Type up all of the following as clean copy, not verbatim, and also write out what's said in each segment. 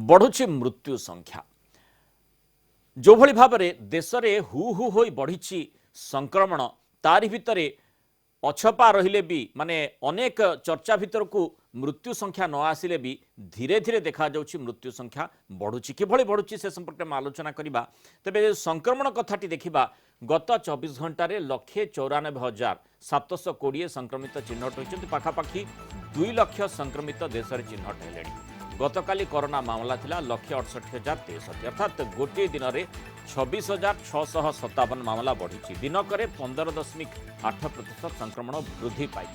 बढ़ुची मृत्यु संख्या जो भली भाव में देश में हु हु हो बढ़ी संक्रमण तारि भितर अछपा रहिले भी माने अनेक चर्चा भितर को मृत्यु संख्या न आसिले भी धीरे धीरे देखा जाउछि मृत्यु संख्या बढ़ुची किभଳି बढ़ुची से संपर्क में आलोचना करिबा। तेबे संक्रमण कथाटी देखिबा गत 24 घंटे 194,720 संक्रमित चिन्हट होइछन्ति पाखापाखि 2 लाख संक्रमित देश में चिन्हट हेलेनी। गतकाली कोरोना मामला थिला 1,68,063 अर्थात गोटे दिन में 26,657 मामला बढ़ी दिनक 15.8% संक्रमण वृद्धि पाई।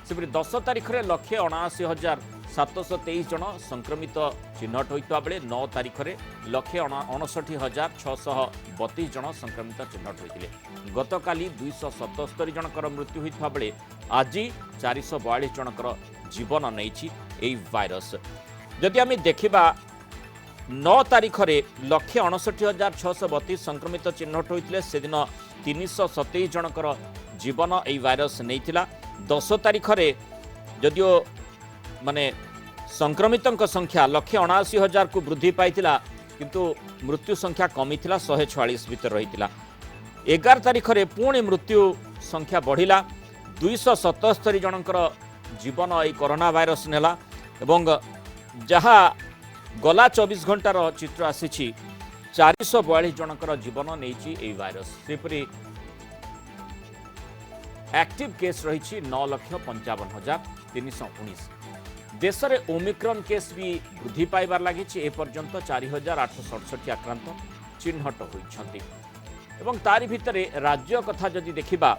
सेपरि 10 तारीख में 1,79,723 जन संक्रमित चिन्हट होता बेले 9 तारीख में 1,59,632 जन संक्रमित चिन्हट होते। गतकाली 277 जनकर मृत्यु होता बेले आज 442 जनकर जीवन नहीं भाइरस। जदि आम देखा 9 तारीख में 1,59,632 संक्रमित चिन्हट होते से दिन 327 जनकर जीवन यही भाइरस नहीं। 10 तारीख में जदियो माने संक्रमित संख्या 1,79,000 को वृद्धि पाई किंतु मृत्यु संख्या कमी 146 भीतर रही। 11 तारीख में पुणी मृत्यु संख्या बढ़िला 277 जनकर जीवन यही कोरोना भाइरस नेला एवं जहा गला 24 घंटार चित्र आसी 442 जनकर जीवन नहीं भाइरस। सेपरी एक्टिव केस रही 9,55,319। देश में ओमिक्रॉन केस भी वृद्धि पाइबार लगी एपर्यंत 4,867 आक्रांत चिन्हट होती। तारि भितर राज्य कथा जदि देखिबा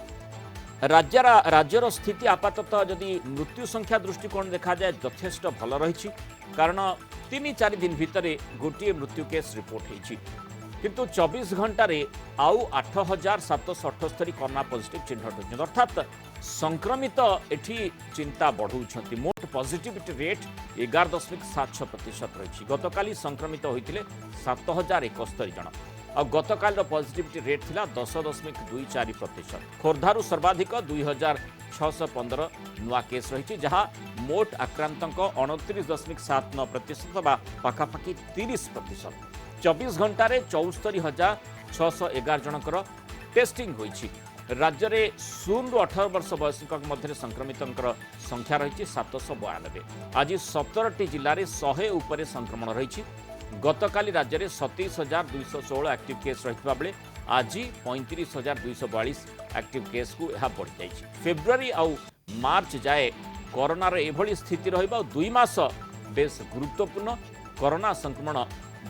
राज्यर स्थिति आपाततः जदि मृत्यु संख्या दृष्टिकोण देखा जाए यथेष्ट भल रही कारण 3-4 दिन भितर गोटे मृत्यु केस रिपोर्ट होती किंतु 24 घंटे आउ 8,778 कोरोना पॉजिटिव चिन्हट होती अर्थात संक्रमित एठी चिंता बढ़ाऊँ। मोट पॉजिटिविटी रेट 11.76% रही। गतकाली संक्रमित होते 7,071 जन और गतकाल पॉजिटिविटी रेट थिला 10.24%। खोर्धारू सर्वाधिक 2,615 नुआ केस रही जहाँ मोट आक्रांतों 29.79% पाखापाखि 30%। 24 घंटे 74,611 जनकर टेस्टिंग होइछि। राज्य में 0 ରୁ 18 वर्ष वयस्क मध्य संक्रमित संख्या रही 792। आज 17टी जिले में 100 उपरे संक्रमण रही। गतकाली राज्य में 27,216 एक्टिव केस रही बेले आज 35,242 एक्टिव केस को यह बढ़ी जाए। फेब्रुआरी आउ मार्च जाए कोरोनार एभली स्थिति रहिबा 2 मास बेस गुरुत्वपूर्ण कोरोना संक्रमण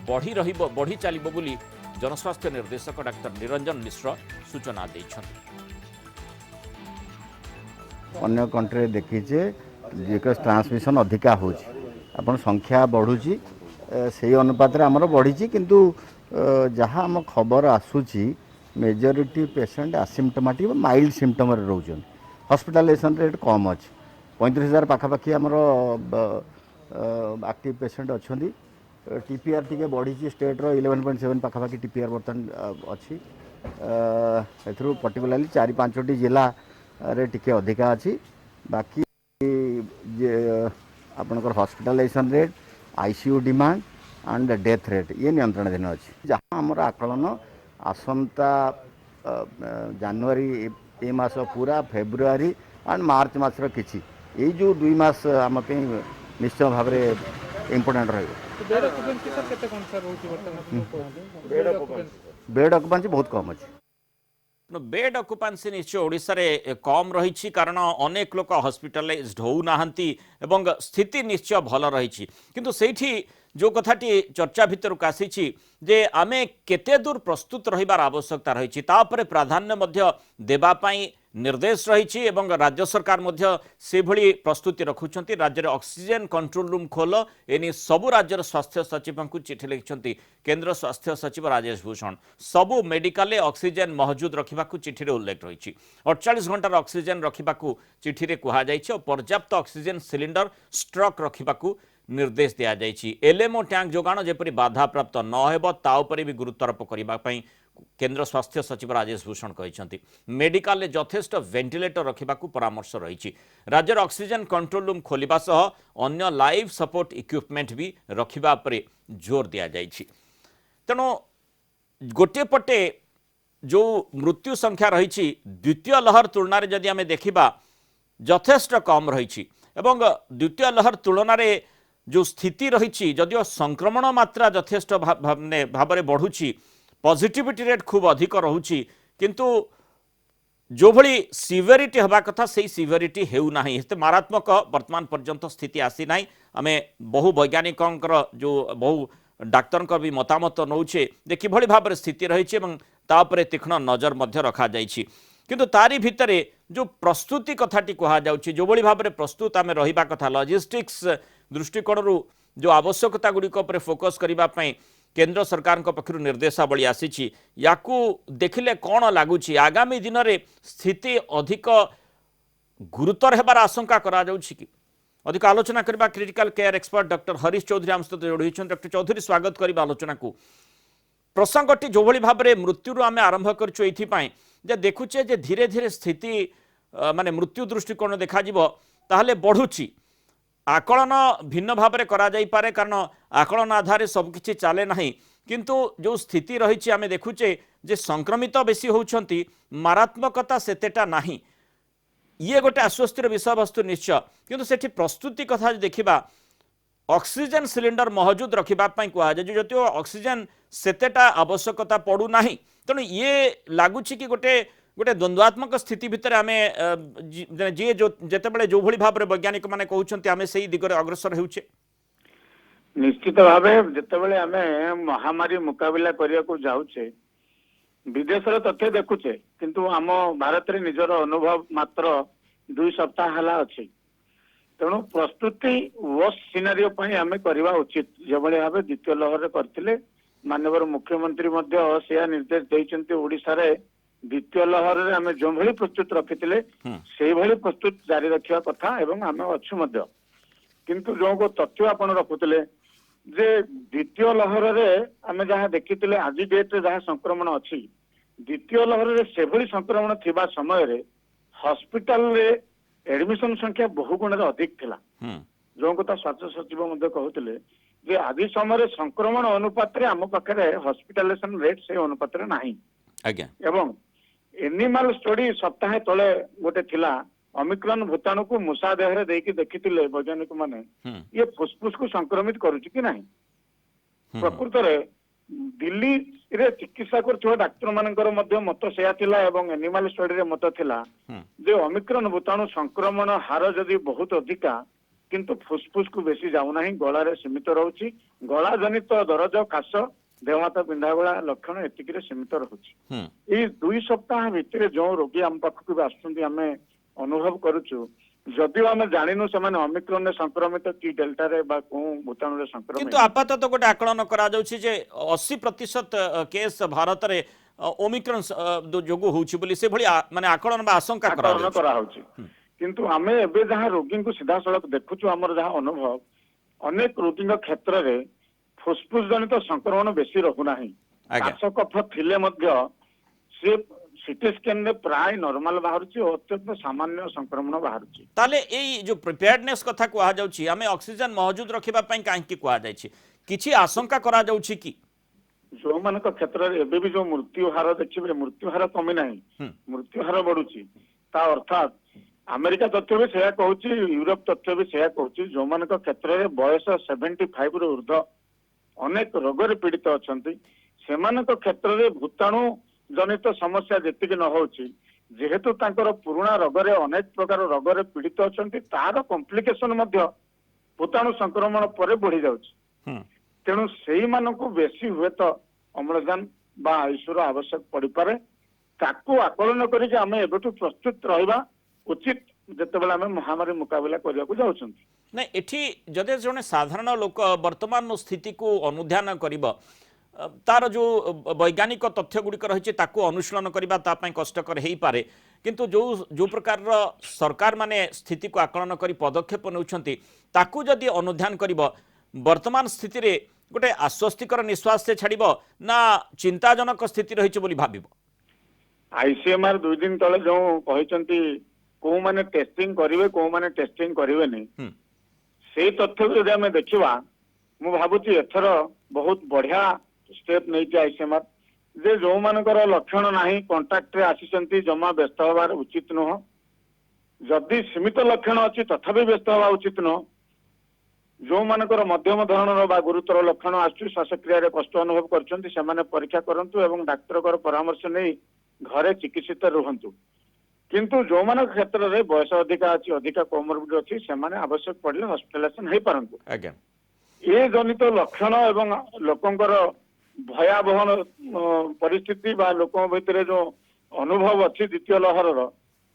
बढ़ी चलिबो बोली जनस्वास्थ्य निर्देशक डाक्टर निरंजन मिश्र सूचना दैछन्ति। अन्य कंट्री देखीचे जेकस ट्रांसमिशन अधिका होछि अपन संख्या बढ़ुची से अनुपात आमर बढ़ी किंतु जहाँ आम खबर आसूची majority patient आसिम्टोमेटिक mild symptom रोचन hospitalisation rate कम अच्छी 35,000 पाखापाखि आमर एक्टिव पेशेंट अच्छा। टीपीआर टी बढ़ी स्टेट्र 11.7 पाखापाखि टीपीआर बर्तमान अच्छी पर्टिकुलाली 4-5टी जिला रे टिके अधिका अच्छी। बाकी आपनकर hospitalisation rate ICU demand and death rate ये नियंत्रणाधीन अच्छी। जहाँ आमर आकलन आसंता जनवरी ए मास पूरा फेब्रुआरी एंड मार्च मासर किछि ये जो 2 मास आम निश्चय भाव में इम्पोर्टाट रही। बेड ऑक्युपेंसी बहुत कम अच्छी। बेड ऑक्युपेंसी निश्चय ओडिशा रे कम रही कारण अनेक लोक हॉस्पिटलाइज्ड होना एवं स्थिति निश्चय भल रही किंतु सेठी जो कथाटी चर्चा भितर आसी जे आमे केते दूर प्रस्तुत रहिबार आवश्यकता रही तापरे प्राधान्य मध्य देबापाई निर्देश रही एवं राज्य सरकार मध्य से भली प्रस्तुति रखुंट। राज्य में ऑक्सीजन कंट्रोल रूम खोल एनी सबु राज्यर स्वास्थ्य सचिव को चिठी लिखिंट केंद्र स्वास्थ्य सचिव राजेश भूषण। सबु मेडिकल ऑक्सीजन महजूद रखा चिठी उल्लेख रही 48 घंटार ऑक्सीजन रखा चिठी में कहुई पर्याप्त ऑक्सीजन सिलिंडर स्टॉक रखा निर्देश दि जाइए। एलएमओ टैंक जोगाण जेपरी बाधा प्राप्त न हेब ता उपरे भी गुरुत्वारोप करने केंद्र स्वास्थ्य सचिव राजेश भूषण कहते मेडिकल यथेष्ट वेंटिलेटर रखा परामर्श रही राज्यर ऑक्सीजन कंट्रोल रूम खोलिबा सह अन्य लाइफ सपोर्ट इक्विपमेंट भी रखिबा परे जोर दिया जाइछि। तेणु गोटे पटे जो मृत्यु संख्या रही द्वितीय लहर तुलना रे जदि आमे देखिबा यथेष्ट कम रही एवं द्वितीय लहर तुलन में जो स्थिति रही जदिओ संक्रमण मात्रा यथेष्ट भाव में बढ़ुची पॉजिटिविटी रेट खूब अधिक रोची किंतु जो भली सिवियरिटी हवा कथा से सिवियरिटी हेउना एते मारात्मक वर्तमान पर्यंत स्थिति आसी ना आम बहु वैज्ञानिकों जो बहु डाक्तर भी मतामत नौचे जे किभली भाव में स्थिति रही तापरे तीक्ष्ण नजर मध्य रखा जाइछि किंतु तारी भितरे जो प्रस्तुति कथाटी कहा जाउछि जो भली भाव में प्रस्तुत आम रहिबा कथा लॉजिस्टिक्स दृष्टिकोण जो आवश्यकता गुड़िक पर फोकस करने केंद्र सरकार पक्षर निर्देशावली आसी याकू देखिले कौन लगुच आगामी दिन में स्थिति अधिक गुरुतर होबार आशंका करा जाउछि कि अधिक आलोचना करबा critical care expert doctor Harish Chaudhary आम सहित जोड़ी डॉक्टर चौधरी स्वागत करबा आलोचना को प्रसंगटी जो भली भाव में मृत्यु आम आरंभ करछु एथिपाई जे देखुचे जे धीरे धीरे स्थिति माने मृत्यु दृष्टिकोण देखा जिवो ताहले बढ़ुची आकलन भिन्न भाव में करा जाई पारे कारण आकलन आधार सबकिछि चले ना किंतु जो स्थिति रही आम देखुचे जे संक्रमित बेसी होउछंती मारात्मकता सेतेटा नाही ये गोटे आश्वस्तिर विषय वस्तु निश्चय किंतु सेठी प्रस्तुति कथा देखिबा ऑक्सीजन सिलिंडर मौजूद रखिबापी कहुए जो ऑक्सीजन सेतेटा आवश्यकता पड़ू ना तेणु ये लगुच कि गोटे गोटे द्वंद्वात्मक स्थिति भितर आम जी जो जितेबाला जो भली भाव में वैज्ञानिक मैंने कहते आम से दिगरे अग्रसर होउछे निश्चित भाव जितेबाला आम महामारी मुकाबिला करने को जाऊे विदेश तथ्य देखुचे किंतु आम भारत रे निजर अनुभव मात्र 2 सप्ताह हला अछि तेणु प्रस्तुति वर्स्ट सिनारियो पई आमे करबा उचित जेबळे भाबे द्वितीय लहर करथिले माननीय मुख्यमंत्री मध्य से निर्देश दैचंती ओडिसा रे द्वितीय लहर रे आमे जो भली प्रस्तुत रखिथिले सेही भली प्रस्तुत जारी रखिया कथा एवं आमे अछु मध्य किंतु जो को तथ्य आपण रखुथिले जे द्वितीय लहर रे आमे जहां देखिथिले आज डेट रे जहां संक्रमण अछि द्वितीय लहर रे सेभली संक्रमण थिबा समय रे हॉस्पिटल रे एडमिशन संख्या बहु गुण अधिक थिला जो कथा स्वास्थ्य सचिव मध्य कहते जे आदि समय संक्रमण अनुपात रे आम पाखे हॉस्पिटलाइजेशन रेट से अनुपात रे नाही एवं एनिमल स्टडी सप्ताह तले गोटे थिला ओमिक्रॉन भूताणु को मूषा देह देकी देखिथिले वैज्ञानिक माने ये फुसफुस को संक्रमित करूची कि नाही प्रकृत रे दिल्ली रे चिकित्सा कर डाक्तर मानकर मध्य मत सेया थिला एवं एनिमल स्टडी रे मत थिला जे ओमिक्रॉन भूताणु संक्रमण हार जदि बहुत अधिका किंतु फुसफुस को बेसी जाऊ नाही गला रे सीमित रहउची गला जनित दरज काश देहात पिंधागोला लक्षण एतिक रे सीमित रहउची ए 2 सप्ताह भितर जो रोगी हम पाखक आसुंती आमे अनुभव करूछु जदिও आम जानिनु से ओमिक्रॉन संक्रमित कि डेल्टा रे बा को भूताणु रे संक्रमित किंतु आपातत गोटे आकलन करा जाउछि जे 80% केस भारत रे ओमिक्रॉन जोगु होउछि बोली से भली माने आकलन बा आशंका करा होउछि किंतु आमे एबे जहां रोगी को सीधा सड़क देखुछु हमर जहां अनुभव अनेक रोगी क्षेत्र रे फुसफुस जनित संक्रमण बेसी रहु नाही काश कफ थिले मध्य से सीटी स्कैन में प्राय नॉर्मल बाहरुची अत्यंत सामान्य संक्रमण बाहरुची ताले एई जो प्रिपेयर्डनेस कथा को आ जाउची हमें ऑक्सीजन मौजूद रखिबा पई काहे की को आ जायछि किछि आशंका करा जाउची कि जो मानक क्षेत्र रे एबे भी जो मृत्यु हार देखिबे मृत्यु हार कमी नाही मृत्यु हार बढ़ुची ता अर्थात अमेरिका तथ्य भी सेया कहूची यूरोप तथ्य भी सेया कहूची जो मानक क्षेत्र रे बयस 75 रो ऊर्ध्व अनेक रोग रे पीड़ित अछंती सेमानक क्षेत्र रे भूताणु जनित समस्या जेतिक न होची जेहेतु तांकर पुराणा रोग रे अनेक प्रकार रोग रे पीड़ित अछंती तार कॉम्प्लिकेशन मध्य भूताणु संक्रमण परे बढ़ी जाउची तेणु सेही मानकु बेसी हुए तो अम्लजान बा आईसीयू आवश्यक पड़ी पारे ताकू आकलन करिके आमे एबेटु प्रस्तुत रहबा उचित जेतेबेला आमे महामारी मुकाबला करिया को जाउछंती नहीं एठी जदे जने साधारण लोक वर्तमान स्थिति को अनुध्यान करिबो तार जो वैज्ञानिक तथ्य गुड़िक रही ताकू अनुशीलन करबा ता पई कष्टकर हेई पारे किंतु जो जो प्रकार सरकार माने स्थिति को आकलन करी पदक्षेप नउछंती ताकू जदि अनुध्यान करिबो वर्तमान स्थिति रे गोटे आश्वस्तिकर निश्वास से छाड़ब ना चिंताजनक स्थिति रही बोली भाविब आईसीएमआर 2 दिन तले जो कहते को माने टेस्टिंग करेंगे को माने टेस्टिंग करेंगे नहीं से तथ्य को आम देखा मु भावुची एथर बहुत बढ़िया स्टेप नहीं आईसीएमआर जे जो मानकर लक्षण नहीं कंटाक्ट रे आसी जमा व्यस्त हबार उचित नुह जदि सीमित लक्षण अच्छी तथापि व्यस्त हवा उचित नुह जो मानकर मध्यम धरणर बा गुरुतर लक्षण आसु श्वासक्रिया कष्ट अनुभव कर परीक्षा करंतु एवं डाक्तर परामर्श नहीं घरे चिकित्सित रुहंतु किंतु जो मान क्षेत्र में बयस अधिका अच्छी अधिका कोमोर्बिड अच्छी से आवश्यक पड़े हॉस्पिटलाइजेशन हो पारंतु ये जनित लक्षण एवं लोकंकर भयावह परिस्थिति बा लोक भितर जो अनुभव अच्छी द्वितीय लहर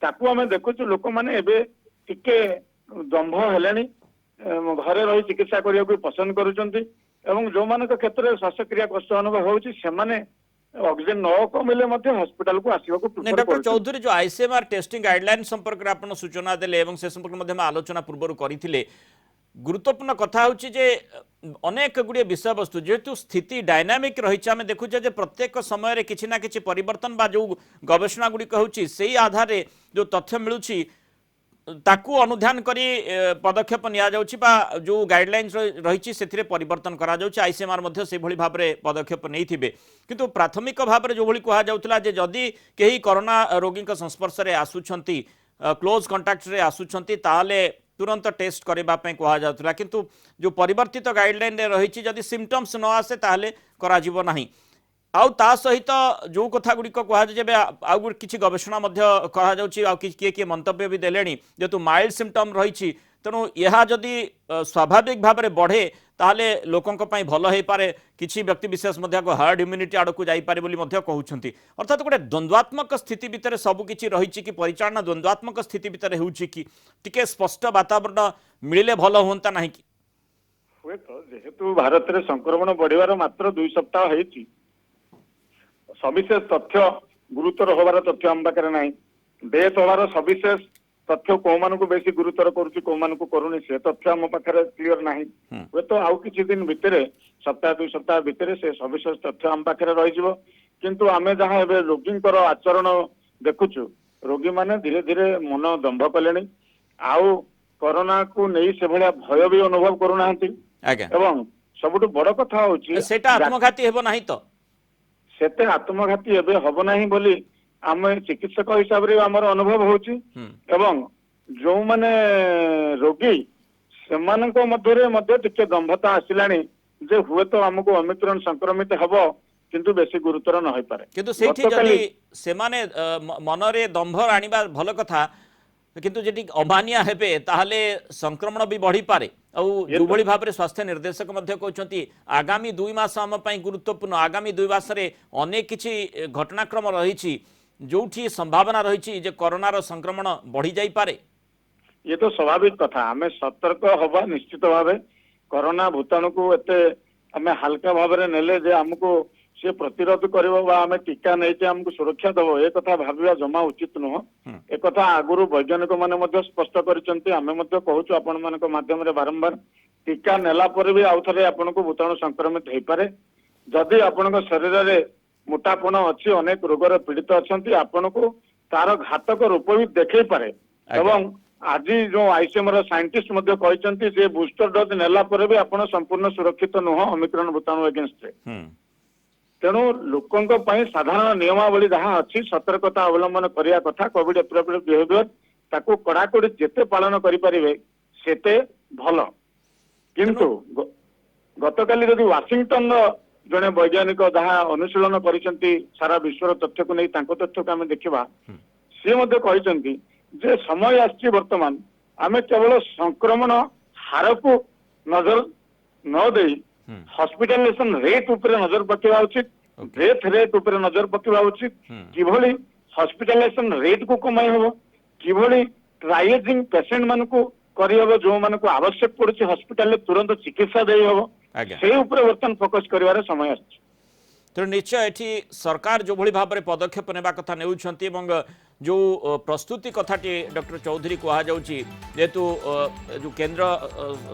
ताकू आम देखु लोक मैंने टिके दंभ हेले घरे रही चिकित्सा करने को पसंद करुँच जो मान क्षेत्र में श्वासक्रिया कष्ट अनुभव होने ऑक्सीजन न कमिले हॉस्पिटल को आसवा डॉक्टर चौधरी जो आईसीएमआर टेस्टिंग गाइडलाइन संपर्क में आप सूचना देले से संपर्क में आलोचना पूर्व करते गुरुत्वपूर्ण कथा होची जे अनेक गुड़िए विषय वस्तु जेहेतु स्थिति डायनामिक रही आम देखुचे जे प्रत्येक समय किसी ना किसी परिवर्तन बा जो गवेषणा गुड़िक होची सेही आधार जो तथ्य मिलूची ताकू अनुध्यान करी पदक्षेप निया जाउची बा जो गाइडलाइंस रही से परिवर्तन करा जाउची आईसीएमआर मध्ये से भली भाव में पदक्षेप नहीं थिबे किंतु प्राथमिक भाव में जो भली कहा जाउतला जे जदि केही कोरोना रोगी संस्पर्श रे आसुछंती क्लोज कांटेक्ट रे आसुछंती ताले तुरंत टेस्ट करबा पय कहा जाउतला किंतु जो परिवर्तित गाइडलाइन रे रही जदि सिम्पटम्स न आसे ताले करा जीवो नाही आउ ता सहित जो कथा गुड़िक कहुए आउ किसी गवेषणा किए किए मंतव्य भी देले जेहेतु माइल्ड सिम्पटम रही तेणु यह जदि स्वाभाविक भाव में बढ़े ताले लोकों भल हो पारे किसी व्यक्ति विशेष हार्ड इम्यूनिटी आड़ को जापरे कहते अर्थात गोटे द्वंद्वात्मक स्थिति भितर सबकि रही कि परिचालना द्वंद्वात्मक स्थिति भितर होके स्पष्ट वातावरण मिले भल होता ना कि हुए तो जेहेतु भारत में संक्रमण बढ़िवार मात्र 2 सप्ताह होती सविशेष तथ्य गुरुतर होबार तथ्य आम पाखे ना डेथ होबार सविशेष तथ्य कौ मान को बेसी गुरुतर करुच्ची कौ मान को करूनी से तथ्य आम पाखे क्लीयर ना हे तो आउ किछि दिन भितर सप्ताह 2 सप्ताह भितर से सविशेष तथ्य आम पाखे रही किंतु आमे जहाँ एबे रोगींकर आचरण देखुचु रोगी माने धीरे धीरे मन दंभ कले आउ कोरोना को नहीं से भाया भय भी अनुभव करूना एवं सबुठ बड़ कथा होची सेटा आत्मघाती हेबो नाही तो सेते आत्मघाती एबे हब नाही बोली आम चिकित्सक हिसाब रे हमर अनुभव होची एवं जो माने रोगी सेमानक मध्यरे मध्य टिके दंभता आसिलानी जे हुए तो हमको ओमिक्रॉन संक्रमित हबो किंतु बेसी गुरुतर न होई पारे किंतु सेठी जदी सेमाने मनरे दंभ आनिबा भल कथा किंतु जदि अमानिया हेबे ताहले संक्रमण भी बढ़ी पारे जो भाव में स्वास्थ्य निर्देशक कहते आगामी 2 मास आम गुरुत्वपूर्ण आगामी 2 मास अनेक किसी घटनाक्रम रही जो संभावना रही कोरोनार संक्रमण बढ़ी जाई पारे ये तो स्वाभाविक कथा आम सतर्क हवा निश्चित भाव कोरोना भूताणु को एते आम हल्का भाव में नेले जे हमको सी प्रतिरोध कर टीका नहीं आमको सुरक्षा दब ए कथा भाविया जमा उचित नुह एक कथा आगुरी वैज्ञानिक माने स्पष्ट करें कहूँ आपण मान माध्यम बारंबार टीका नेला पर भी आउ थे आपन को भूताणु संक्रमित हो पारे जदि आपण शरीर में मोटापन अच्छी अनेक रोगर पीड़ित अच्छा आपन को तार घातक रूप भी देखे पारे एवं आज जो आईसीएमआर साइंटिस्ट कहते बूस्टर डोज नेला पर भी आपण संपूर्ण सुरक्षित नुह ओमिक्रॉन भूताणु एगेंस्ट तेणु लोकों साधारण नियमावली जहाँ अच्छी सतर्कता अवलंबन करने कथा कोविड एप्रोप्रिएट बिहेवियर ताकू कड़ाकड़ी जेते पालन करें सेते भल किंतु गतकाली जदि वाशिंगटन जड़े वैज्ञानिक जहाँ अनुशीलन कर सारा विश्वर तथ्य को नहीं तथ्य को आम देखा सी कहते जे समय आछि वर्तमान आम केवल संक्रमण हार को नजर न दे हॉस्पिटलाइजेशन रेट ऊपर नजर पकेवा उचित डेथ रेट ऊपर नजर पकेवा उचित किभली हॉस्पिटलाइजेशन रेट को कमाई हबो किभली ट्राइएजिंग पेशेंट मान को करी हबो जो मान को आवश्यक पड़ुछि हॉस्पिटल तुरंत चिकित्सा देई हबो से ऊपर वर्तमान फोकस करिवार समय आछि तो निश्चय एठी सरकार जो भली भाव में पदक्षेप नेबा कथा नेउछंती एवं जो प्रस्तुति कथाटी डॉक्टर चौधरी कह जेहेतु जो केंद्र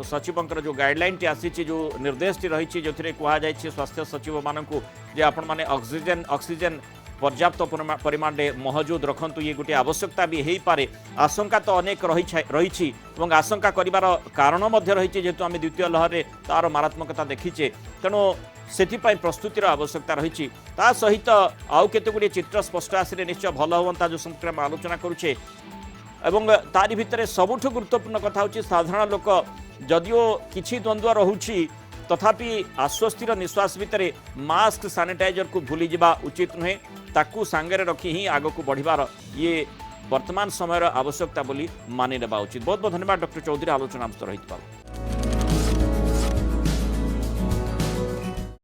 सचिवंकर जो गाइडलाइन टी आसी जो निर्देश टी रही जो कहुई स्वास्थ्य सचिव मानक जे आपण मैंने ऑक्सीजन पर्याप्त परिमाण में महजूद रखु ये गोटे आवश्यकता भी हो पारे आशंका तो अनेक रही आशंका कर कारण रही जेहेतु आम द्वितीय लहर तार मारात्मकता देखीचे तेणु से प्रस्तुतिर आवश्यकता रही सहित आउ केते गुड़िए चित्र स्पष्ट आसिले निश्चय भल हाँ जो संपर्क में आलोचना करुचे एवं तारी भितर सबुठ गुरुत्वपूर्ण कथा हूँ साधारण लोक जदिओ किछि द्वंद्व रहुछि तथापि आश्वस्तिर निश्वास भितर मास्क सैनिटाइजर को भूली जावा उचित नुहे ताकू सांगरे रखी ही आगक बढ़िबार ये वर्तमान समय आवश्यकता बोली मानि नेबा उचित। बहुत बहुत धन्यवाद डॉक्टर चौधरी आलोचना रही।